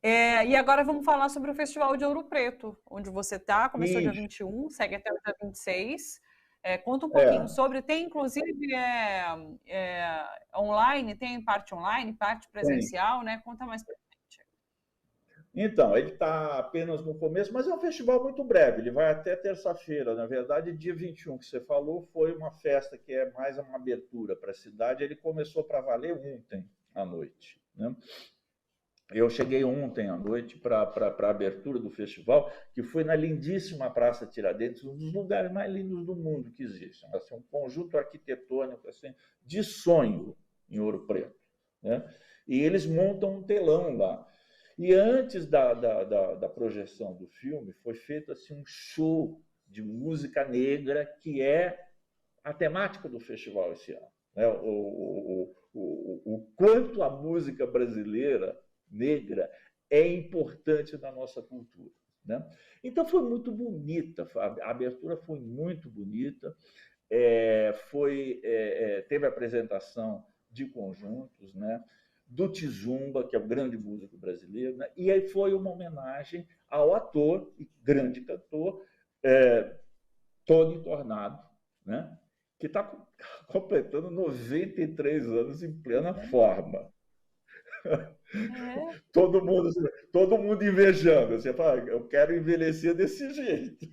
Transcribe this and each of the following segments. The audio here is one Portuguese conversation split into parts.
E agora vamos falar sobre o Festival de Ouro Preto, onde você está. Começou dia Isso, 21, segue até o dia 26. Conta um pouquinho é, sobre. Tem, inclusive, online, tem parte online, parte tem. presencial, né? Conta mais pra gente. Então, ele está apenas no começo, mas é um festival muito breve, ele vai até terça-feira. Na verdade, dia 21 que você falou foi uma festa que é mais uma abertura para a cidade. Ele começou para valer ontem à noite, né? Eu cheguei ontem à noite para a abertura do festival, que foi na lindíssima Praça Tiradentes, um dos lugares mais lindos do mundo que existe. Assim, um conjunto arquitetônico assim, de sonho em Ouro Preto, né? E eles montam um telão lá. E antes da projeção do filme, foi feito assim, um show de música negra, que é a temática do festival esse ano. Né? O quanto a música brasileira negra é importante na nossa cultura. Né? Então foi muito bonita, a abertura foi muito bonita, teve apresentação de conjuntos, né? Do Tizumba, que é o grande músico brasileiro, né? E aí foi uma homenagem ao ator e grande cantor Tony Tornado, né? Que está completando 93 anos em plena forma. É. Todo mundo, todo mundo invejando. Você fala, eu quero envelhecer desse jeito.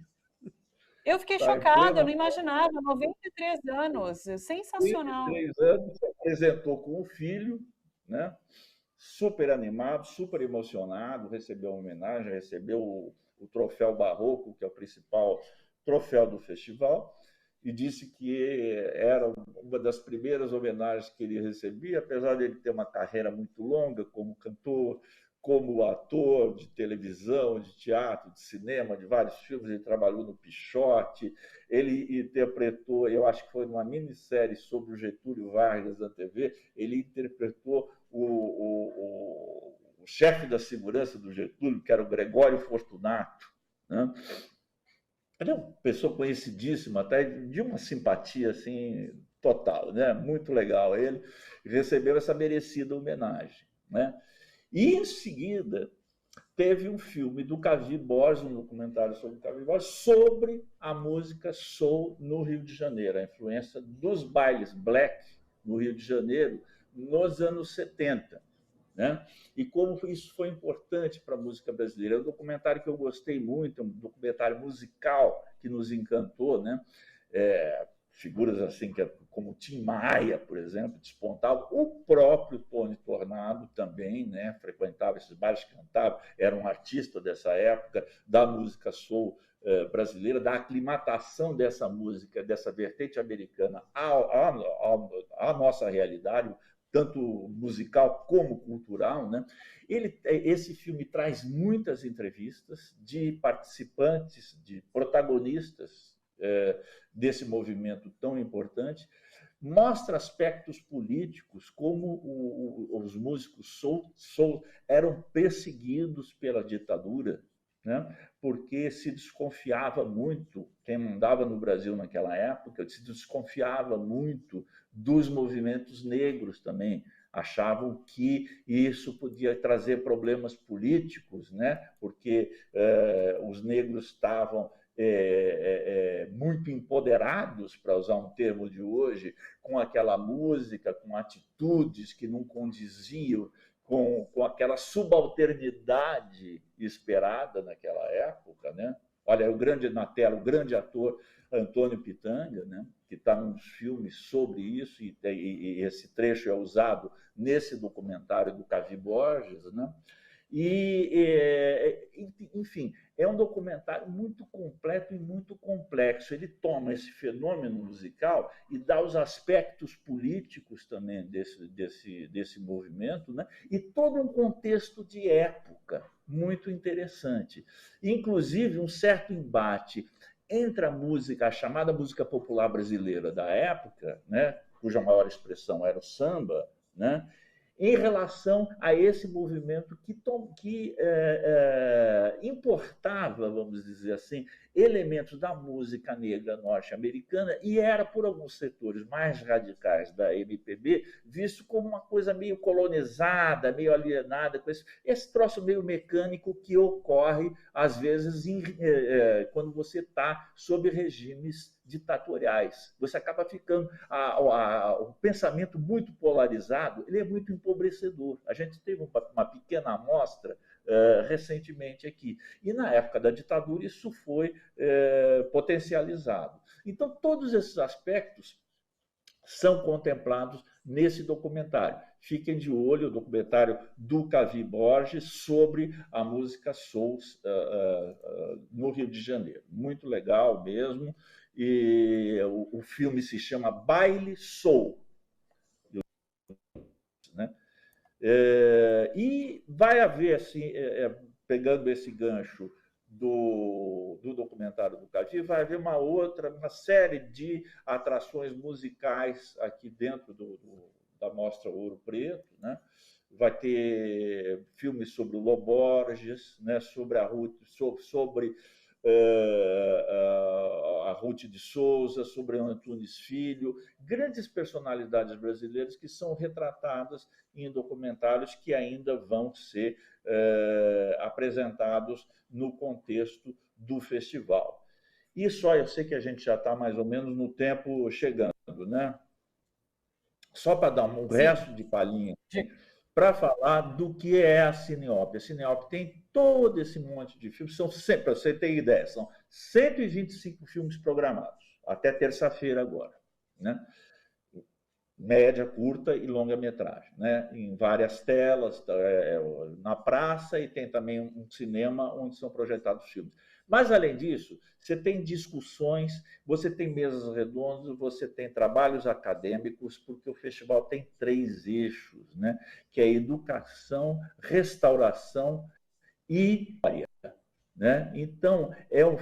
Eu fiquei Está em chocada, eu plena não imaginava. 93 anos, sensacional. 23 anos, se apresentou com o filho, né? Super animado, super emocionado, recebeu uma homenagem, recebeu o troféu Barroco, que é o principal troféu do festival, e disse que era uma das primeiras homenagens que ele recebia, apesar de ele ter uma carreira muito longa como cantor, como ator de televisão, de teatro, de cinema, de vários filmes. Ele trabalhou no Pichote, ele interpretou, eu acho que foi numa minissérie sobre o Getúlio Vargas da TV, ele interpretou o chefe da segurança do Getúlio, que era o Gregório Fortunato. Né? Ele é uma pessoa conhecidíssima, até de uma simpatia assim total, né? Muito legal ele, recebeu essa merecida homenagem, né? E em seguida teve um filme do Cavi Borges, um documentário sobre o Cavi Borges, sobre a música soul no Rio de Janeiro, a influência dos bailes black no Rio de Janeiro nos anos 70. Né? E como isso foi importante para a música brasileira. É um documentário que eu gostei muito, é um documentário musical que nos encantou, né? Figuras assim como Tim Maia, por exemplo, despontavam. O próprio Tony Tornado também, né? Frequentava esses bares, cantava, era um artista dessa época da música soul brasileira, da aclimatação dessa música, dessa vertente americana à nossa realidade, tanto musical como cultural, né? Esse filme traz muitas entrevistas de participantes, de protagonistas desse movimento tão importante, mostra aspectos políticos, como os músicos soul eram perseguidos pela ditadura, né? Porque se desconfiava muito, quem mandava no Brasil naquela época, se desconfiava muito dos movimentos negros também. Achavam que isso podia trazer problemas políticos, né? Porque os negros estavam muito empoderados, para usar um termo de hoje, com aquela música, com atitudes que não condiziam com aquela subalternidade esperada naquela época, né? Olha, o grande na tela, o grande ator Antônio Pitanga, né? Que está nos filmes sobre isso, e esse trecho é usado nesse documentário do Cavi Borges, né? Enfim, é um documentário muito completo e muito complexo. Ele toma esse fenômeno musical e dá os aspectos políticos também desse movimento, né? E todo um contexto de época muito interessante. Inclusive, um certo embate entre a chamada música popular brasileira da época, né? Cuja maior expressão era o samba, né? em relação a esse movimento que importava, vamos dizer assim, elementos da música negra norte-americana e era, por alguns setores mais radicais da MPB, visto como uma coisa meio colonizada, meio alienada, com esse troço meio mecânico que ocorre, às vezes, quando você está sob regimes ditatoriais. Você acaba ficando... o pensamento muito polarizado, ele é muito empobrecedor. A gente teve uma pequena amostra recentemente aqui. E, na época da ditadura, isso foi potencializado. Então, todos esses aspectos são contemplados nesse documentário. Fiquem de olho, o documentário do Cavi Borges sobre a música soul no Rio de Janeiro. Muito legal mesmo. E o filme se chama Baile Soul. Né? E vai haver, assim, pegando esse gancho do documentário do Cavi, vai haver uma série de atrações musicais aqui dentro da Mostra Ouro Preto, né? Vai ter filmes sobre o Lô Borges, né? Sobre a Ruth de Souza, sobre Antunes Filho, grandes personalidades brasileiras que são retratadas em documentários que ainda vão ser apresentados no contexto do festival. E só, eu sei que a gente já está mais ou menos no tempo chegando, né? Só para dar um resto de palhinha, para falar do que é a Cineop. A Cineop tem todo esse monte de filmes, para você ter ideia, são 125 filmes programados, até terça-feira agora, né? Média, curta e longa-metragem, né? Em várias telas, na praça, e tem também um cinema onde são projetados filmes. Mas, além disso, você tem discussões, você tem mesas redondas, você tem trabalhos acadêmicos, porque o festival tem 3 eixos, né? Que é educação, restauração e história, né? Então, é um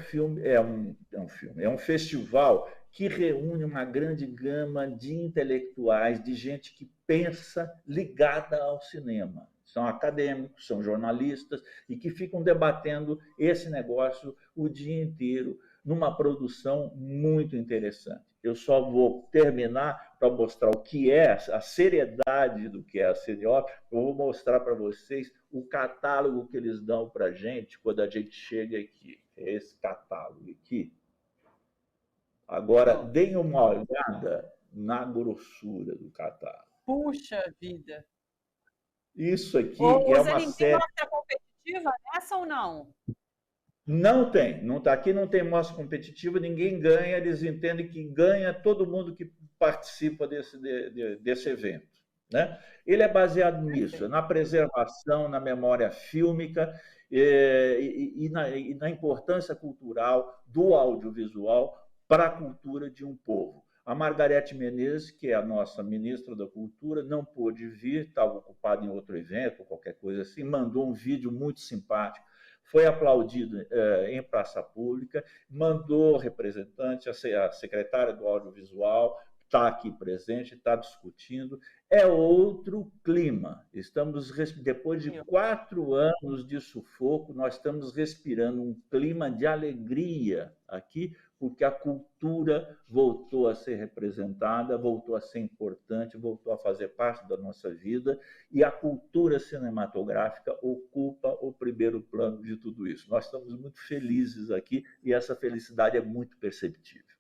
festival que reúne uma grande gama de intelectuais, de gente que pensa ligada ao cinema. São acadêmicos, são jornalistas e que ficam debatendo esse negócio o dia inteiro, numa produção muito interessante. Eu só vou terminar para mostrar o que é a seriedade do que é a Cineop. Eu vou mostrar para vocês o catálogo que eles dão para a gente quando a gente chega aqui. É esse catálogo aqui. Agora, deem uma olhada na grossura do catálogo. Puxa vida! Isso aqui é uma série... Tem mostra competitiva nessa ou não? Não tem. Aqui não tem mostra competitiva, ninguém ganha, eles entendem que ganha todo mundo que participa desse evento, né? Ele é baseado nisso, na preservação, na memória fílmica e na importância cultural do audiovisual para a cultura de um povo. A Margarete Menezes, que é a nossa ministra da Cultura, não pôde vir, estava ocupada em outro evento, qualquer coisa assim, mandou um vídeo muito simpático, foi aplaudido em praça pública, mandou representante, a secretária do audiovisual está aqui presente, está discutindo. É outro clima. Depois de 4 anos de sufoco, nós estamos respirando um clima de alegria aqui, porque a cultura voltou a ser representada, voltou a ser importante, voltou a fazer parte da nossa vida, e a cultura cinematográfica ocupa o primeiro plano de tudo isso. Nós estamos muito felizes aqui e essa felicidade é muito perceptível.